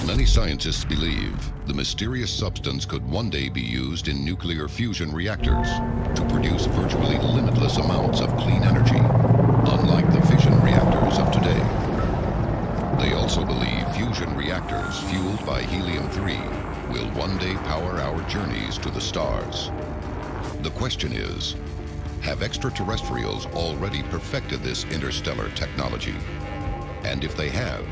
Many scientists believe the mysterious substance could one day be used in nuclear fusion reactors to produce virtually limitless amounts of clean energy, unlike the fission reactors of today. They also believe fusion reactors fueled by helium-3 will one day power our journeys to the stars. The question is, have extraterrestrials already perfected this interstellar technology? And if they have,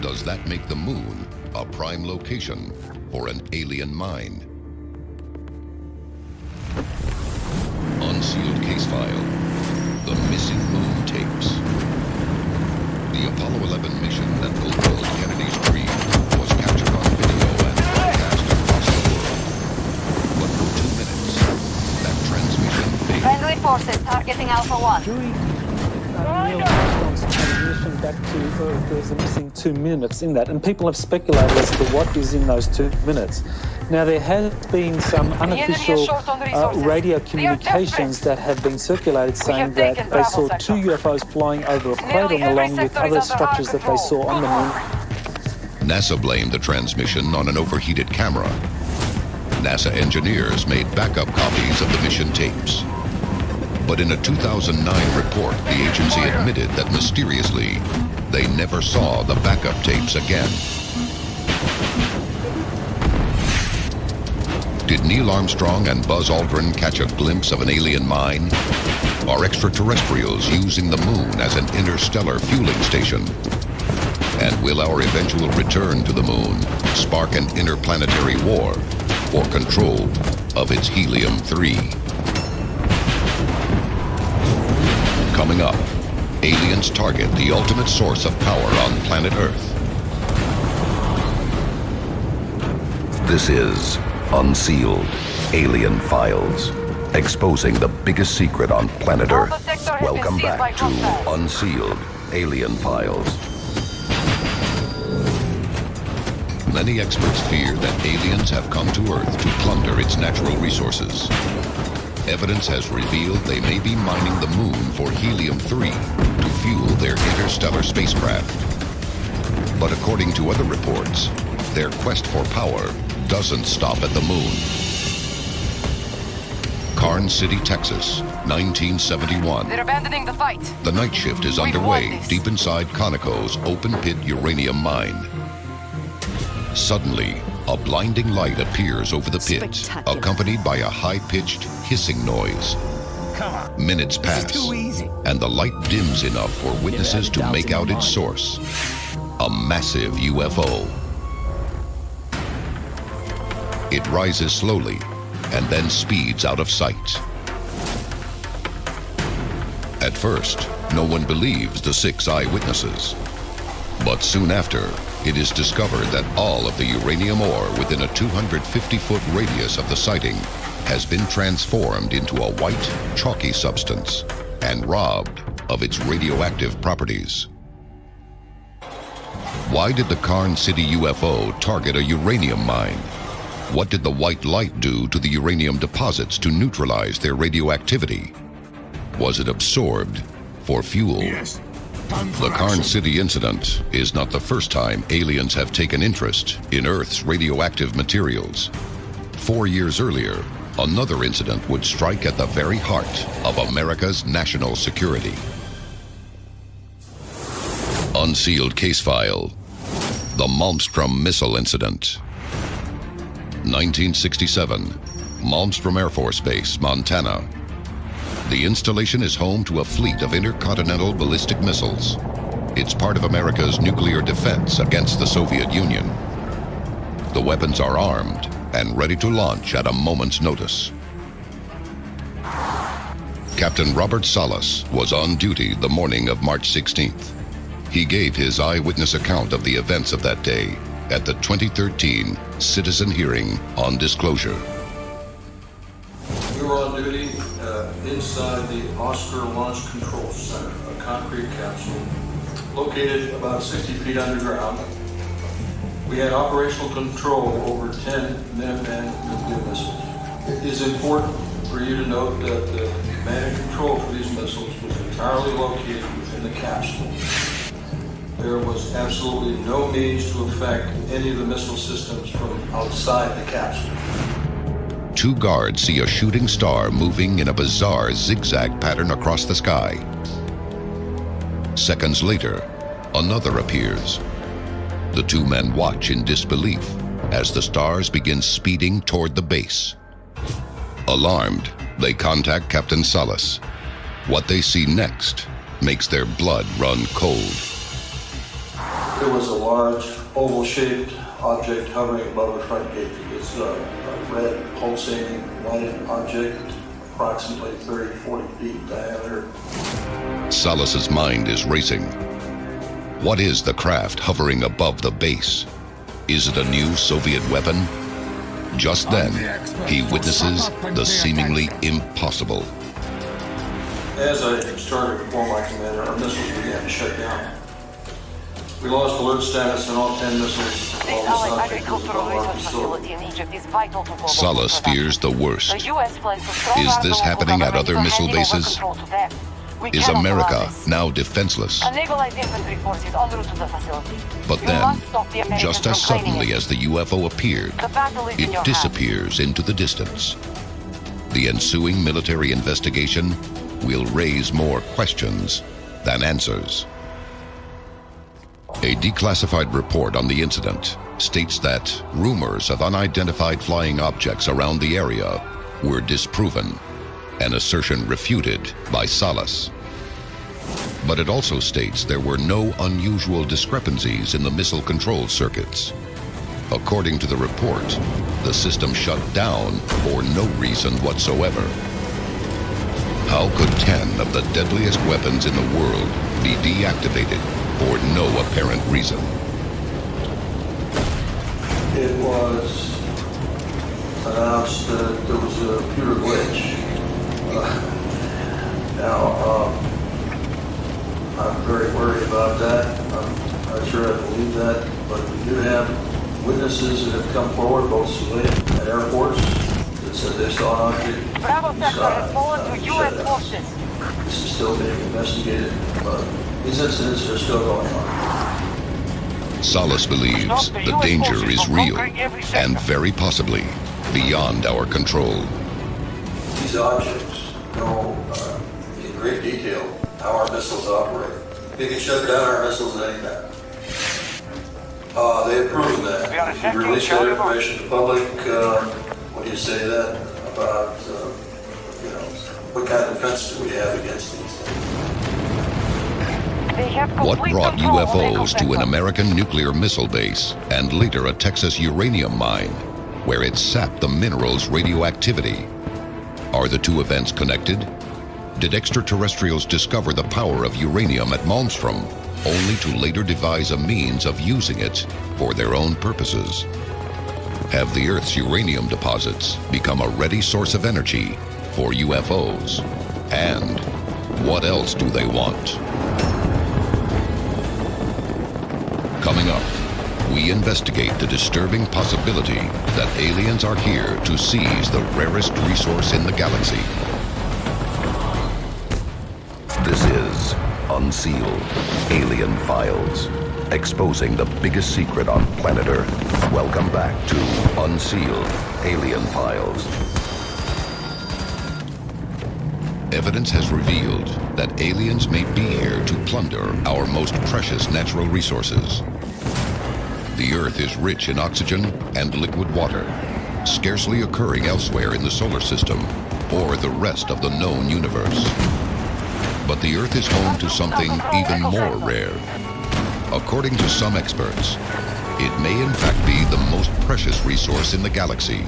does that make the moon a prime location for an alien mine? Unsealed case file, the missing moon tapes. The Apollo 11 mission that fulfilled Kennedy's dream was captured on video and broadcast across the world. But for 2 minutes, that transmission failed. Friendly forces targeting Alpha 1. During Neil Armstrong's transmission back to Earth, there's a missing 2 minutes in that, and people have speculated as to what is in those 2 minutes. Now, there has been some unofficial radio communications that have been circulated saying that they saw 2 UFOs flying over a crater along with other structures that they saw on the moon. NASA blamed the transmission on an overheated camera. NASA engineers made backup copies of the mission tapes. But in a 2009 report, the agency admitted that mysteriously, they never saw the backup tapes again. Did Neil Armstrong and Buzz Aldrin catch a glimpse of an alien mine? Are extraterrestrials using the moon as an interstellar fueling station? And will our eventual return to the moon spark an interplanetary war for control of its helium-3? Coming up, aliens target the ultimate source of power on planet Earth. This is Unsealed Alien Files, exposing the biggest secret on planet Earth. Welcome back to Unsealed Alien Files. Many experts fear that aliens have come to Earth to plunder its natural resources. Evidence has revealed they may be mining the moon for helium-3 to fuel their interstellar spacecraft. But according to other reports, their quest for power doesn't stop at the moon. Carn City, Texas, 1971. They're abandoning the fight. The night shift is underway deep inside Conoco's open-pit uranium mine. Suddenly, a blinding light appears over the pit, accompanied by a high-pitched hissing noise. Come on. Minutes pass, This is too easy. and the light dims enough for witnesses to make out its source. A massive UFO. It rises slowly, and then speeds out of sight. At first, no one believes the 6 eyewitnesses. But soon after, it is discovered that all of the uranium ore within a 250-foot radius of the sighting has been transformed into a white, chalky substance and robbed of its radioactive properties. Why did the Carn City UFO target a uranium mine? What did the white light do to the uranium deposits to neutralize their radioactivity? Was it absorbed for fuel? Yes. The Carn City incident is not the first time aliens have taken interest in Earth's radioactive materials. 4 years earlier, another incident would strike at the very heart of America's national security. Unsealed case file, the Malmstrom missile incident. 1967, Malmstrom Air Force Base, Montana. The installation is home to a fleet of intercontinental ballistic missiles. It's part of America's nuclear defense against the Soviet Union. The weapons are armed and ready to launch at a moment's notice. Captain Robert Salas was on duty the morning of March 16th. He gave his eyewitness account of the events of that day at the 2013 citizen hearing on disclosure. We were on duty inside the Oscar Launch Control Center, a concrete capsule located about 60 feet underground. We had operational control over 10 Minuteman nuclear missiles. It is important for you to note that the command and control for these missiles was entirely located within the capsule. there was absolutely no means to affect any of the missile systems from outside the capsule. Two guards see a shooting star moving in a bizarre zigzag pattern across the sky. Seconds later, another appears. The two men watch in disbelief as the stars begin speeding toward the base. Alarmed, they contact Captain Salas. What they see next makes their blood run cold. There was a large oval-shaped object hovering above the front gate. It was a red pulsating lighted object approximately 30-40 feet in diameter. Salas's mind is racing. What is the craft hovering above the base? Is it a new Soviet weapon? Just then, he witnesses the seemingly impossible. As I started to inform my commander, our missiles began to shut down. We lost alert status on all 10 missiles. This Allied agricultural research facility in Egypt is vital to global Salas production. fears the worst. The US plans to strong Is arm this the local happening at government other by missile handing over bases? control to them. We Is cannot America allow this. now defenseless? A naval light infantry force is en route to the facility. But You then, must stop the Americans just as from claiming suddenly it. as the UFO appeared, The battle is in your it hands. disappears into the distance. The ensuing military investigation will raise more questions than answers. A declassified report on the incident states that rumors of unidentified flying objects around the area were disproven, an assertion refuted by Salas. But it also states there were no unusual discrepancies in the missile control circuits. According to the report, the system shut down for no reason whatsoever. How could 10 of the deadliest weapons in the world be deactivated for no apparent reason? It was announced that there was a computer glitch. I'm very worried about that. I'm not sure I believe that, but we do have witnesses that have come forward, both civilian and Air Force, that said they saw an object. Bravo sector has fallen to US forces. This is still being investigated, but these incidents are still going on. Salas believes the danger is real and very possibly beyond our control. These objects know in great detail how our missiles operate. They can shut down our missiles at any time. They have proven that. If you release that information to the public, what do you say then about, what kind of defense do we have against these things? What brought UFOs to an American nuclear missile base and later a Texas uranium mine, where it sapped the mineral's radioactivity? Are the two events connected? Did extraterrestrials discover the power of uranium at Malmstrom, only to later devise a means of using it for their own purposes? Have the Earth's uranium deposits become a ready source of energy for UFOs? And what else do they want? Coming up, we investigate the disturbing possibility that aliens are here to seize the rarest resource in the galaxy. This is Unsealed Alien Files, exposing the biggest secret on planet Earth. Welcome back to Unsealed Alien Files. Evidence has revealed that aliens may be here to plunder our most precious natural resources. The Earth is rich in oxygen and liquid water, scarcely occurring elsewhere in the solar system or the rest of the known universe. But the Earth is home to something even more rare. According to some experts, it may in fact be the most precious resource in the galaxy.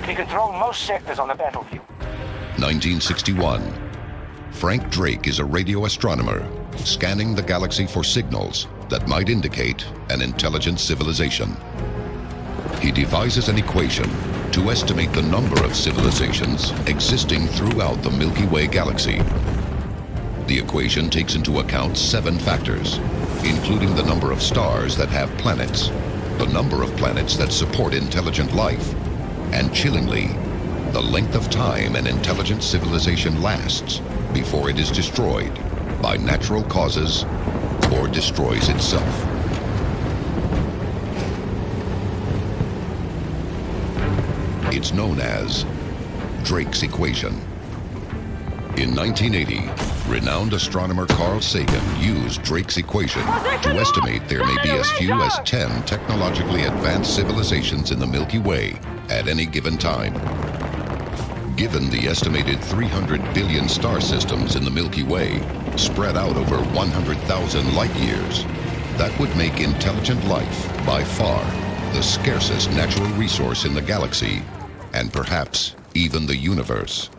We control most sectors on the battlefield. 1961. Frank Drake is a radio astronomer scanning the galaxy for signals that might indicate an intelligent civilization. He devises an equation to estimate the number of civilizations existing throughout the Milky Way galaxy. The equation takes into account 7 factors, including the number of stars that have planets, the number of planets that support intelligent life, and chillingly, the length of time an intelligent civilization lasts before it is destroyed by natural causes or destroys itself. It's known as Drake's equation. In 1980, renowned astronomer Carl Sagan used Drake's equation to estimate there may be as few as 10 technologically advanced civilizations in the Milky Way at any given time. Given the estimated 300 billion star systems in the Milky Way, spread out over 100,000 light years, that would make intelligent life by far the scarcest natural resource in the galaxy, and perhaps even the universe.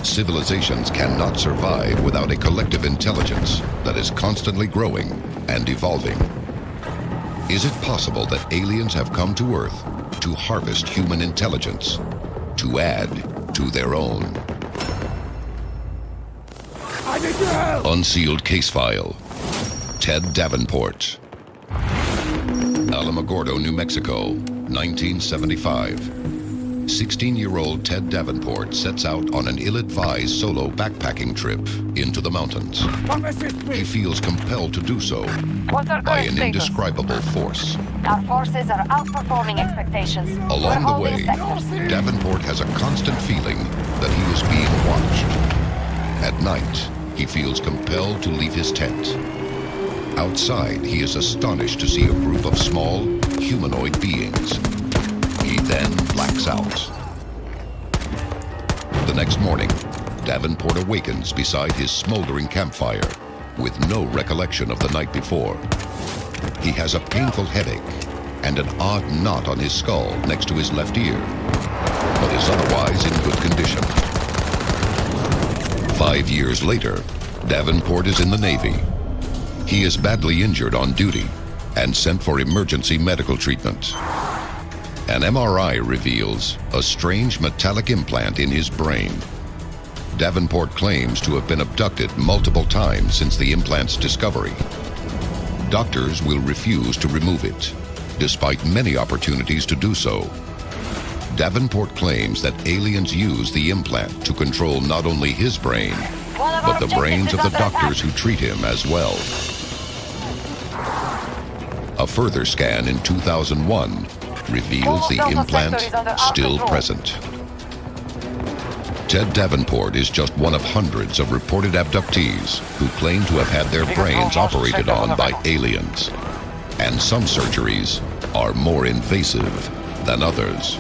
Civilizations cannot survive without a collective intelligence that is constantly growing and evolving. Is it possible that aliens have come to Earth to harvest human intelligence, to add to their own? I need your help! Unsealed case file. Ted Davenport. Alamogordo, New Mexico, 1975. 16-year-old Ted Davenport sets out on an ill-advised solo backpacking trip into the mountains. He feels compelled to do so by an indescribable force. Our forces are outperforming expectations. Along the way, Davenport has a constant feeling that he is being watched. At night, he feels compelled to leave his tent. Outside, he is astonished to see a group of small, humanoid beings. He then blacks out. The next morning, Davenport awakens beside his smoldering campfire with no recollection of the night before. He has a painful headache and an odd knot on his skull next to his left ear, but is otherwise in good condition. 5 years later, Davenport is in the Navy. He is badly injured on duty and sent for emergency medical treatment. An MRI reveals a strange metallic implant in his brain. Davenport claims to have been abducted multiple times since the implant's discovery. Doctors will refuse to remove it, despite many opportunities to do so. Davenport claims that aliens use the implant to control not only his brain, but the brains of the doctors who treat him as well. A further scan in 2001 reveals the implant still present. Ted Davenport is just one of hundreds of reported abductees who claim to have had their brains operated on by aliens. And some surgeries are more invasive than others.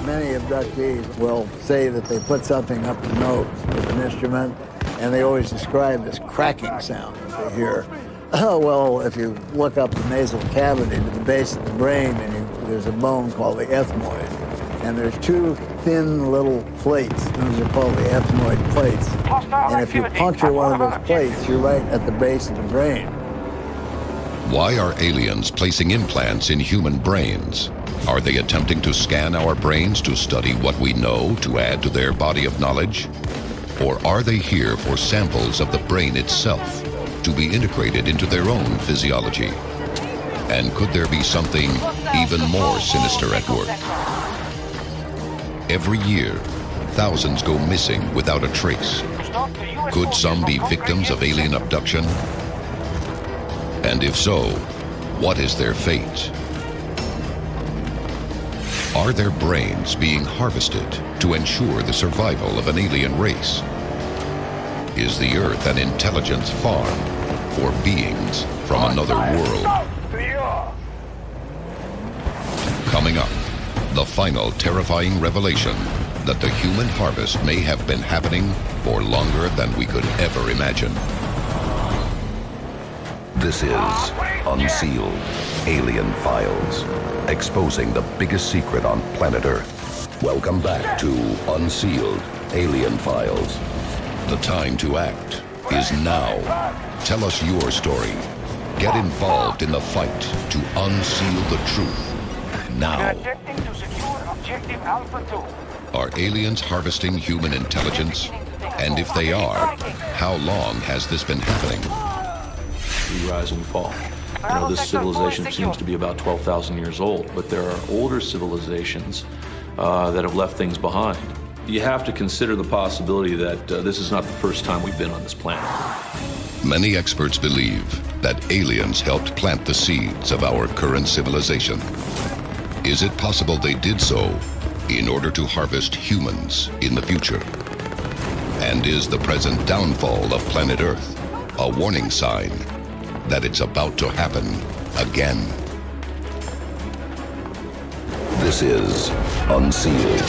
Many abductees will say that they put something up the nose with an instrument, and they always describe this cracking sound that they hear. Well, if you look up the nasal cavity to the base of the brain, and there's a bone called the ethmoid, and there's two thin little plates. Those are called the ethmoid plates. And if you puncture one of those plates, you're right at the base of the brain. Why are aliens placing implants in human brains? Are they attempting to scan our brains to study what we know to add to their body of knowledge? Or are they here for samples of the brain itself to be integrated into their own physiology? And could there be something even more sinister at work? Every year, thousands go missing without a trace. Could some be victims of alien abduction? And if so, what is their fate? Are their brains being harvested to ensure the survival of an alien race? Is the Earth an intelligence farm for beings from another world? Coming up, the final terrifying revelation that the human harvest may have been happening for longer than we could ever imagine. This is Unsealed Alien Files, exposing the biggest secret on planet Earth. Welcome back to Unsealed Alien Files. The time to act is now. Tell us your story. Get involved in the fight to unseal the truth. Now. Attempting to secure objective Alpha 2. Are aliens harvesting human intelligence? And if they are, how long has this been happening? We rise and we fall. You know, this civilization seems to be about 12,000 years old, but there are older civilizations that have left things behind. You have to consider the possibility that this is not the first time we've been on this planet. Many experts believe that aliens helped plant the seeds of our current civilization. Is it possible they did so in order to harvest humans in the future? And is the present downfall of planet Earth a warning sign that it's about to happen again? This is Unsealed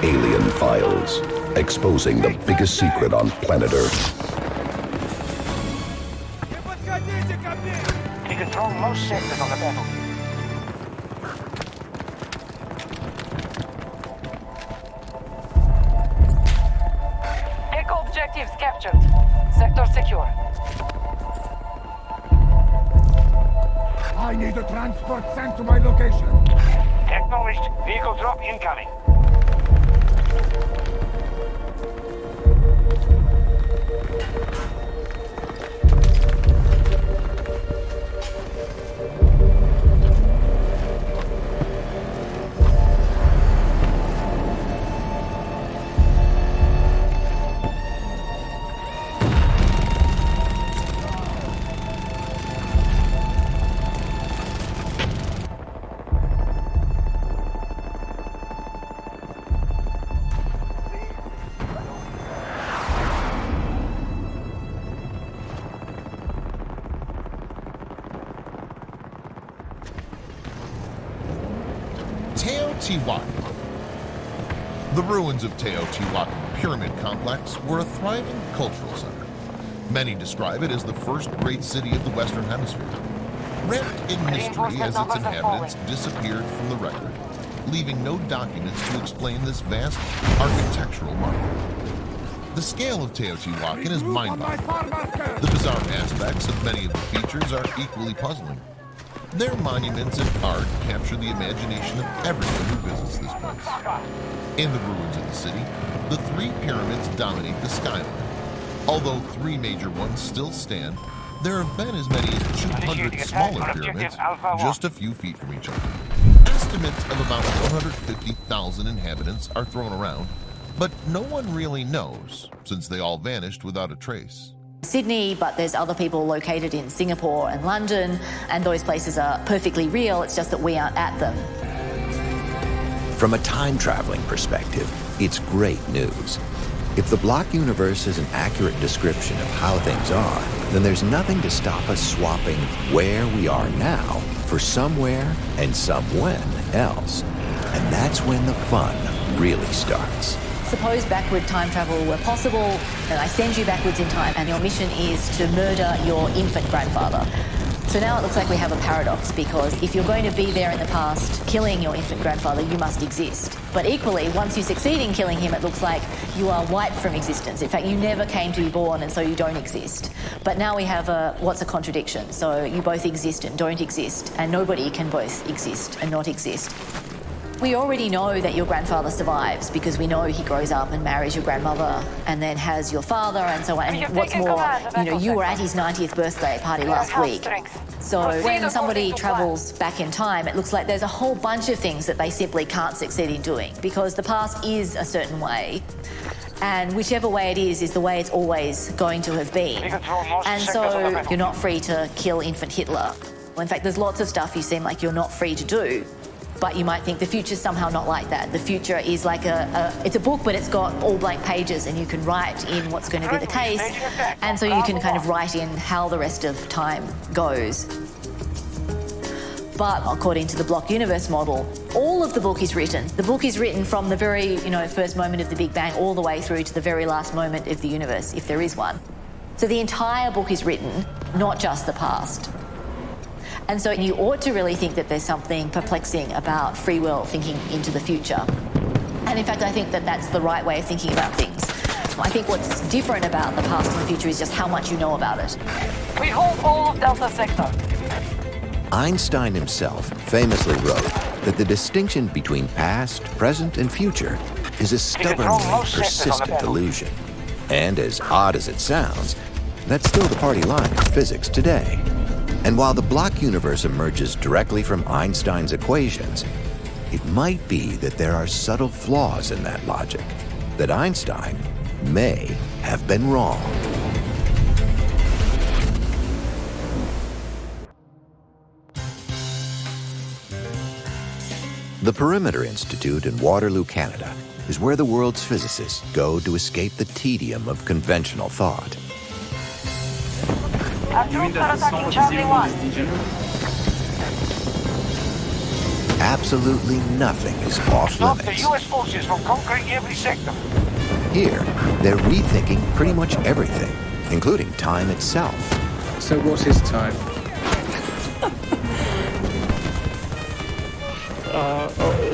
Alien Files, exposing the biggest secret on planet Earth. We control most sectors on the battlefield. Echo objectives captured. Sector secure. I need a transport sent to my location. Acknowledged. Vehicle drop incoming. Teotihuacan. The ruins of Teotihuacan Pyramid Complex were a thriving cultural center. Many describe it as the first great city of the Western Hemisphere. Wrapped in mystery as its inhabitants disappeared from the record, leaving no documents to explain this vast architectural marvel. The scale of Teotihuacan is mind-boggling. The bizarre aspects of many of the features are equally puzzling. Their monuments and art capture the imagination of everyone who visits this place. In the ruins of the city, the three pyramids dominate the skyline. Although three major ones still stand, there have been as many as 200 smaller pyramids just a few feet from each other. Estimates of about 150,000 inhabitants are thrown around, but no one really knows, since they all vanished without a trace. Sydney, but there's other people located in Singapore and London, and those places are perfectly real, it's just that we aren't at them. From a time-traveling perspective, it's great news. If the block universe is an accurate description of how things are, then there's nothing to stop us swapping where we are now for somewhere and somewhen else. And that's when the fun really starts. Suppose backward time travel were possible, and I send you backwards in time, and your mission is to murder your infant grandfather. So now it looks like we have a paradox, because if you're going to be there in the past killing your infant grandfather, you must exist. But equally, once you succeed in killing him, it looks like you are wiped from existence. In fact, you never came to be born, and so you don't exist. But now we have what's a contradiction? So you both exist and don't exist, and nobody can both exist and not exist. We already know that your grandfather survives because we know he grows up and marries your grandmother and then has your father and so on. And what's more, you were at his 90th birthday party last week. So when somebody travels back in time, it looks like there's a whole bunch of things that they simply can't succeed in doing because the past is a certain way. And whichever way it is the way it's always going to have been. And so you're not free to kill infant Hitler. Well, in fact, there's lots of stuff you seem like you're not free to do. But you might think the future's somehow not like that. The future is like it's a book, but it's got all blank pages, and you can write in what's going to be the case, and so you can kind of write in how the rest of time goes. But according to the block universe model, all of the book is written. The book is written from the very, first moment of the Big Bang all the way through to the very last moment of the universe, if there is one. So the entire book is written, not just the past. And so you ought to really think that there's something perplexing about free will thinking into the future. And in fact, I think that that's the right way of thinking about things. I think what's different about the past and the future is just how much you know about it. We hold all of Delta Sector. Einstein himself famously wrote that the distinction between past, present, and future is a stubbornly persistent illusion. And as odd as it sounds, that's still the party line in physics today. And while the block universe emerges directly from Einstein's equations, it might be that there are subtle flaws in that logic. that Einstein may have been wrong. The Perimeter Institute in Waterloo, Canada, is where the world's physicists go to escape the tedium of conventional thought. Our troops are attacking Charlie 1. Absolutely nothing is off Stop the limits. U.S. forces from conquering every sector. Here, they're rethinking pretty much everything, including time itself. So what is time?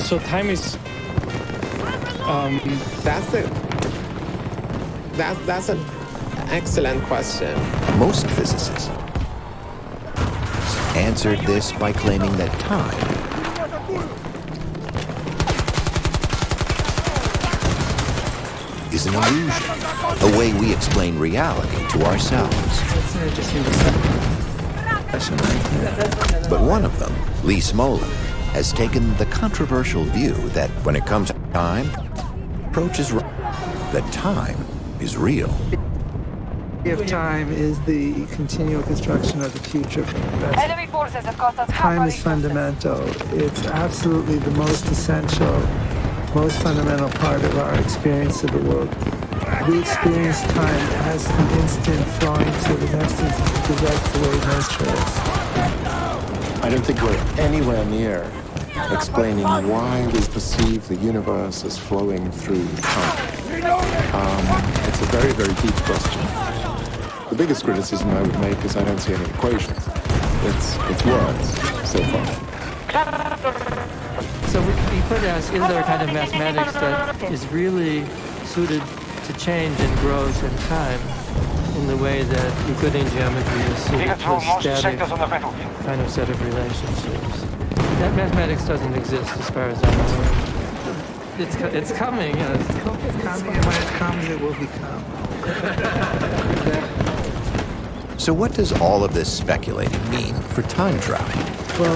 So time is. That's an excellent question. Most physicists answered this by claiming that time is an illusion, a way we explain reality to ourselves. That's an interesting discussion right here. But one of them, Lee Smolin, has taken the controversial view that when it comes to time, approach is that time is real. If time is the continual construction of the future from the present. Enemy forces have cost us Time is fundamental. It's absolutely the most essential, most fundamental part of our experience of the world. We experience time as an instant flowing to the next instant because that's the way nature is. I don't think we're anywhere near explaining why we perceive the universe as flowing through time. It's a very, very deep question. The biggest criticism I would make is I don't see any equations. It's words so far. So we could ask, is there a kind of mathematics that is really suited to change and growth in time in the way that Euclidean geometry is suited to a static kind of set of relationships? That mathematics doesn't exist as far as I know. It's coming. It's coming, and when it comes, it will become. So what does all of this speculating mean for time travel? Well,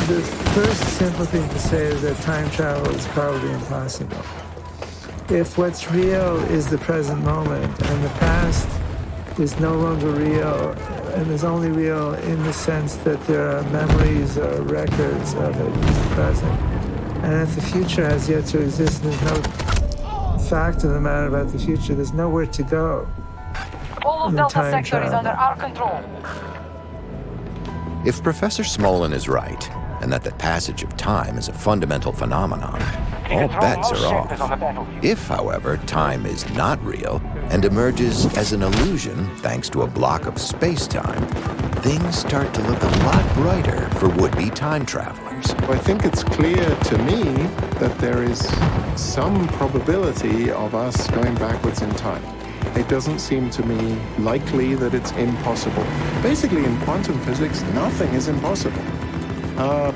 the first simple thing to say is that time travel is probably impossible. If what's real is the present moment and the past is no longer real and is only real in the sense that there are memories or records of it in the present, and if the future has yet to exist and there's no fact of the matter about the future, there's nowhere to go. All of Delta Sector is under our control. If Professor Smolin is right, and that the passage of time is a fundamental phenomenon, all bets are off. If, however, time is not real and emerges as an illusion thanks to a block of space-time, things start to look a lot brighter for would-be time travelers. I think it's clear to me that there is some probability of us going backwards in time. It doesn't seem to me likely that it's impossible. Basically, in quantum physics, nothing is impossible.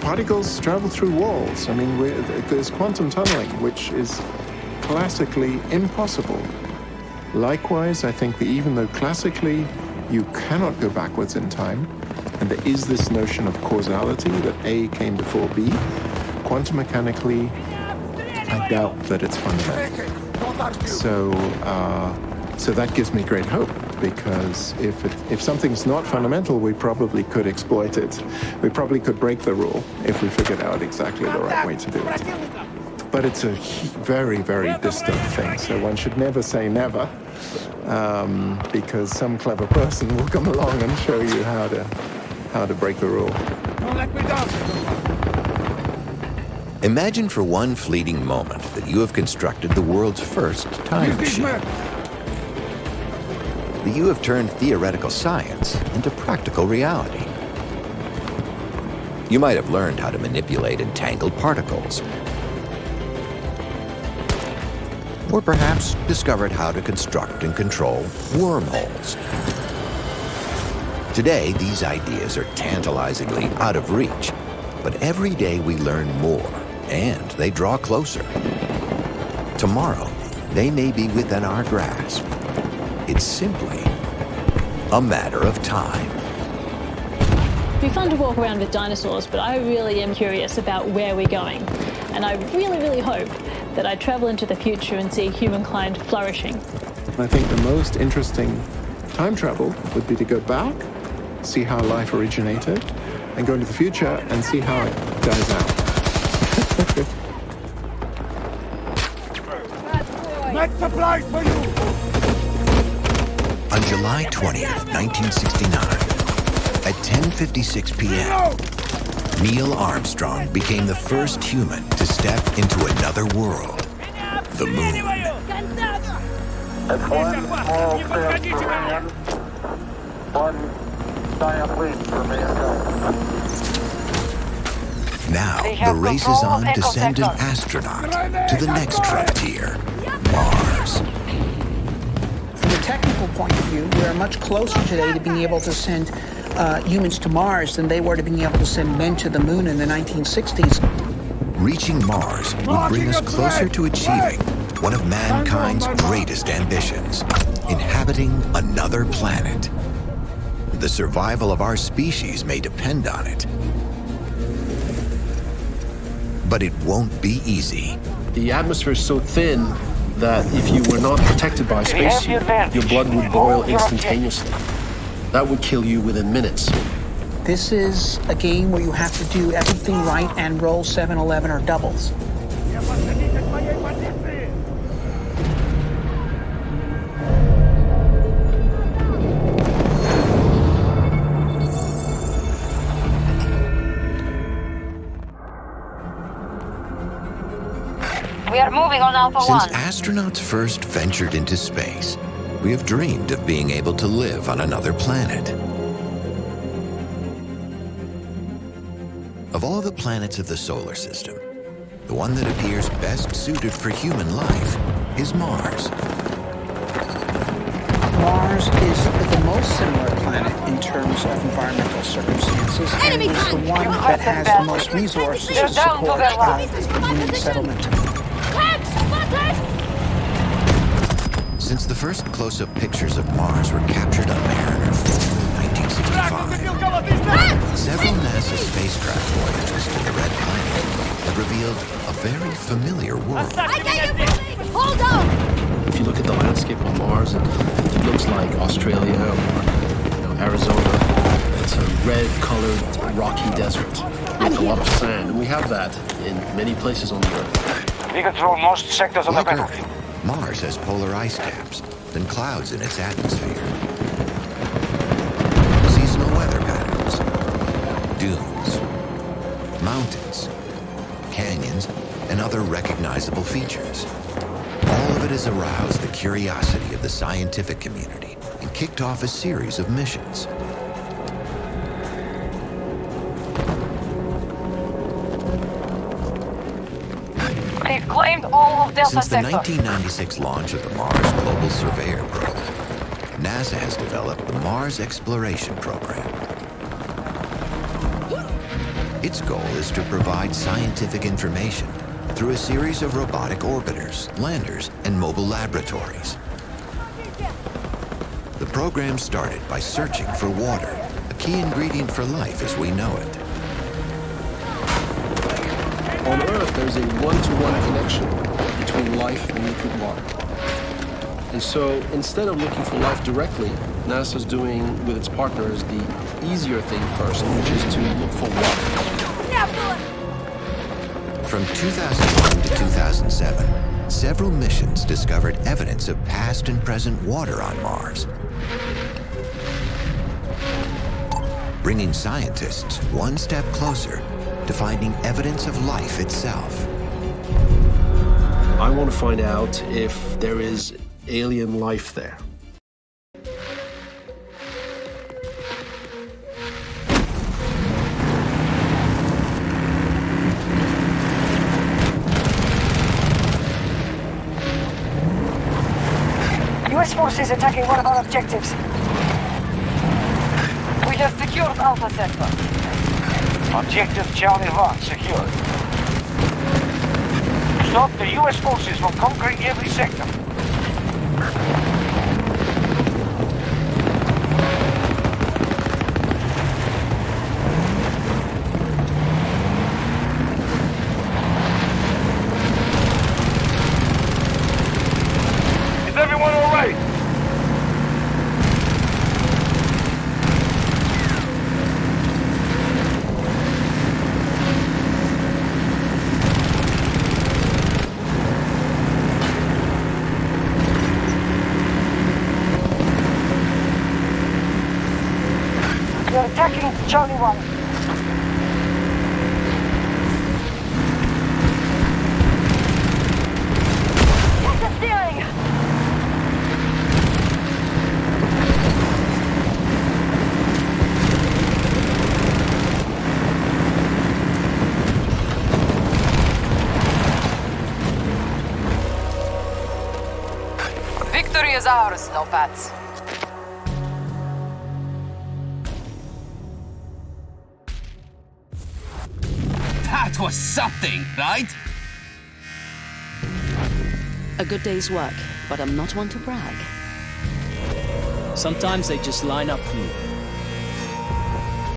Particles travel through walls. I mean, there's quantum tunneling, which is classically impossible. Likewise, I think that even though classically you cannot go backwards in time, and there is this notion of causality, that A came before B, quantum mechanically, I doubt that it's fundamental. So that gives me great hope, because if something's not fundamental, we probably could exploit it. We probably could break the rule if we figured out exactly the right way to do it. But it's a very, very distant thing, so one should never say never, because some clever person will come along and show you how to break the rule. Don't let me down. Imagine for one fleeting moment that you have constructed the world's first time machine. That you have turned theoretical science into practical reality. You might have learned how to manipulate entangled particles, or perhaps discovered how to construct and control wormholes. Today, these ideas are tantalizingly out of reach, but every day we learn more, and they draw closer. Tomorrow, they may be within our grasp. It's simply a matter of time. It'd be fun to walk around with dinosaurs, but I really am curious about where we're going. And I really, really hope that I travel into the future and see humankind flourishing. I think the most interesting time travel would be to go back, see how life originated, and go into the future and see how it dies out. Make supplies for you! On July 20th, 1969, at 10:56 p.m., Neil Armstrong became the first human to step into another world, the moon. It's one small step for man, one giant leap for mankind. Now, the race is on to send an astronaut to the next frontier, Mars. From a technical point of view, we are much closer today to being able to send humans to Mars than they were to being able to send men to the moon in the 1960s. Reaching Mars would bring us closer to achieving one of mankind's greatest ambitions, inhabiting another planet. The survival of our species may depend on it. But it won't be easy. The atmosphere is so thin that if you were not protected by a spacesuit, your blood would boil instantaneously. That would kill you within minutes. This is a game where you have to do everything right and roll 7-11 or doubles. We are moving on Alpha Since 1. astronauts first ventured into space, we have dreamed of being able to live on another planet. Of all the planets of the solar system, the one that appears best suited for human life is Mars. Mars is the most similar planet in terms of environmental circumstances, and is the one that has the most resources to support human settlement. Since the first close-up pictures of Mars were captured on Mariner 4 in 1965, several NASA spacecraft voyages to the Red Planet have revealed a very familiar world. Hold on! If you look at the landscape on Mars, it looks like Australia or Arizona. It's a red-colored, rocky desert with a lot of sand. And we have that in many places on the Earth. We control most sectors of the Like battle. Earth, Mars has polar ice caps and clouds in its atmosphere. Seasonal weather patterns, dunes, mountains, canyons, and other recognizable features. All of it has aroused the curiosity of the scientific community and kicked off a series of missions. They've claimed all of Delta Since the Sector. 1996 launch of the Mars Global Surveyor program, NASA has developed the Mars Exploration Program. Its goal is to provide scientific information through a series of robotic orbiters, landers, and mobile laboratories. The program started by searching for water, a key ingredient for life as we know it. On Earth, there's a one-to-one connection between life and liquid water. And so instead of looking for life directly, NASA's doing with its partners the easier thing first, which is to look for water. From 2001 to 2007, several missions discovered evidence of past and present water on Mars, bringing scientists one step closer to finding evidence of life itself. I want to find out if there is alien life there. U.S. forces attacking one of our objectives. We have secured Alpha Sector. Objective Charlie 1 secured. Stop the U.S. forces from conquering every sector. They're attacking Charlie 1. Get the steering! Victory is ours, Snowpats. That was something, right? A good day's work, but I'm not one to brag. Sometimes they just line up for you.